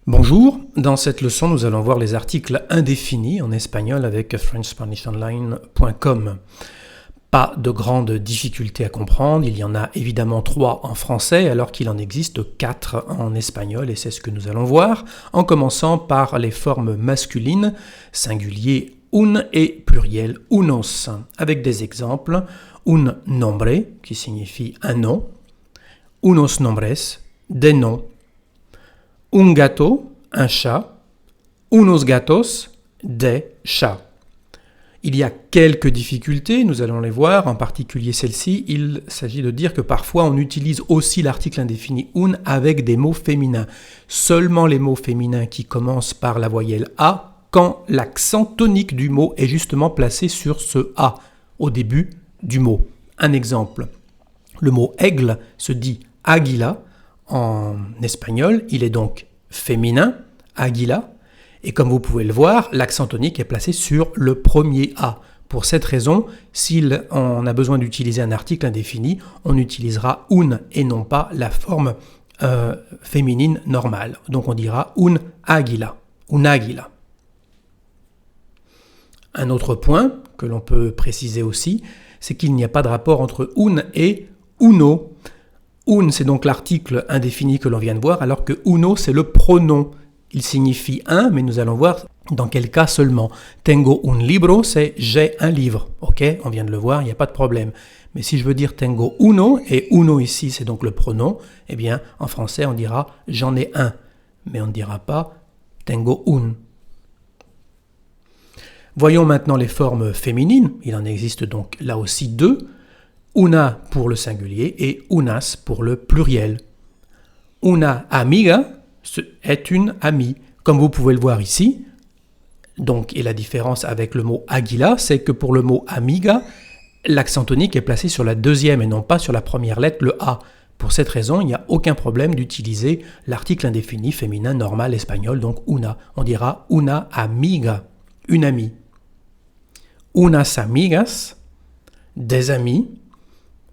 Bonjour, dans cette leçon nous allons voir les articles indéfinis en espagnol avec FrenchSpanishOnline.com. Pas de grande difficulté à comprendre, il y en a évidemment 3 en français alors qu'il en existe 4 en espagnol et c'est ce que nous allons voir en commençant par les formes masculines, singulier un et pluriel unos, avec des exemples, un nombre qui signifie un nom, unos nombres, des noms, un gato, un chat, unos gatos, des chats. Il y a quelques difficultés, nous allons les voir, en particulier celle-ci. Il s'agit de dire que parfois on utilise aussi l'article indéfini un avec des mots féminins. Seulement les mots féminins qui commencent par la voyelle A quand l'accent tonique du mot est justement placé sur ce A au début du mot. Un exemple, le mot aigle se dit águila. En espagnol, il est donc féminin, águila, et comme vous pouvez le voir, l'accent tonique est placé sur le premier A. Pour cette raison, s'il on a besoin d'utiliser un article indéfini, on utilisera un et non pas la forme féminine normale. Donc on dira un águila, un águila. Un autre point que l'on peut préciser aussi, c'est qu'il n'y a pas de rapport entre un et uno. Un, c'est donc l'article indéfini que l'on vient de voir, alors que uno, c'est le pronom. Il signifie un, mais nous allons voir dans quel cas seulement. Tengo un libro, c'est j'ai un livre. Ok, on vient de le voir, il n'y a pas de problème. Mais si je veux dire tengo uno, et uno ici, c'est donc le pronom, eh bien, en français, on dira j'en ai un. Mais on ne dira pas tengo un. Voyons maintenant les formes féminines. Il en existe donc là aussi 2. Una pour le singulier et unas pour le pluriel. Una amiga est une amie, comme vous pouvez le voir ici. Donc, et la différence avec le mot águila, c'est que pour le mot amiga, l'accent tonique est placé sur la deuxième et non pas sur la première lettre, le A. Pour cette raison, il n'y a aucun problème d'utiliser l'article indéfini féminin normal espagnol, donc una. On dira una amiga, une amie. Unas amigas, des amis.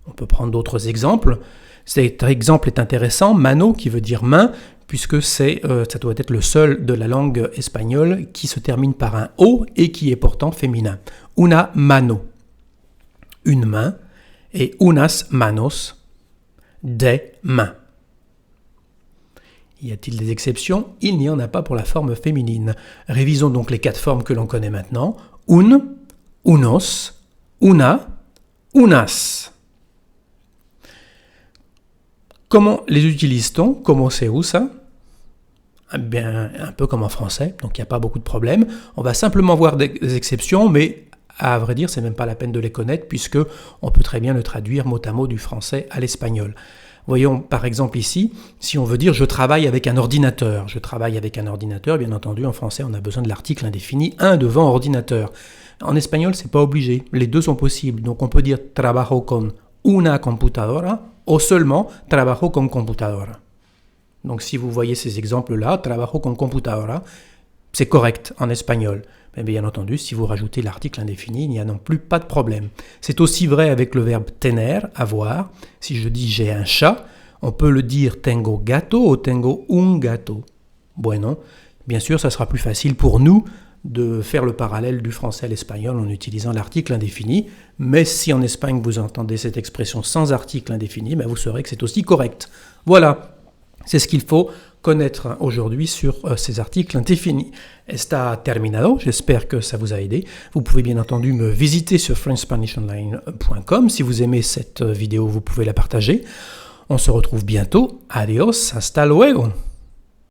On peut prendre d'autres exemples. Cet exemple est intéressant, mano qui veut dire main, puisque ça doit être le seul de la langue espagnole qui se termine par un O et qui est pourtant féminin. Una mano, une main, et unas manos, des mains. Y a-t-il des exceptions? Il n'y en a pas pour la forme féminine. Révisons donc les 4 formes que l'on connaît maintenant. Un, unos, una, unas. Comment les utilise-t-on? Comment se usa? Bien, un peu comme en français, donc il n'y a pas beaucoup de problèmes. On va simplement voir des exceptions, mais à vrai dire, c'est même pas la peine de les connaître, puisque on peut très bien le traduire mot à mot du français à l'espagnol. Voyons par exemple ici, si on veut dire « je travaille avec un ordinateur ». Je travaille avec un ordinateur, bien entendu, en français, on a besoin de l'article indéfini « un » devant « ordinateur ». En espagnol, c'est pas obligé, les deux sont possibles. Donc on peut dire « trabajo con una computadora » ou seulement « trabajo con computadora ». Donc si vous voyez ces exemples-là, « trabajo con computadora », c'est correct en espagnol. Mais bien entendu, si vous rajoutez l'article indéfini, il n'y a non plus pas de problème. C'est aussi vrai avec le verbe tener, avoir. Si je dis « j'ai un chat », on peut le dire « tengo gato » ou « tengo un gato ». Bueno, bien sûr, ça sera plus facile pour nous de faire le parallèle du français à l'espagnol en utilisant l'article indéfini, mais si en Espagne vous entendez cette expression sans article indéfini, vous saurez que c'est aussi correct. Voilà, c'est ce qu'il faut connaître aujourd'hui sur ces articles indéfinis. Está terminado, j'espère que ça vous a aidé. Vous pouvez bien entendu me visiter sur FrenchSpanishOnline.com. Si vous aimez cette vidéo, vous pouvez la partager. On se retrouve bientôt. Adios, hasta luego.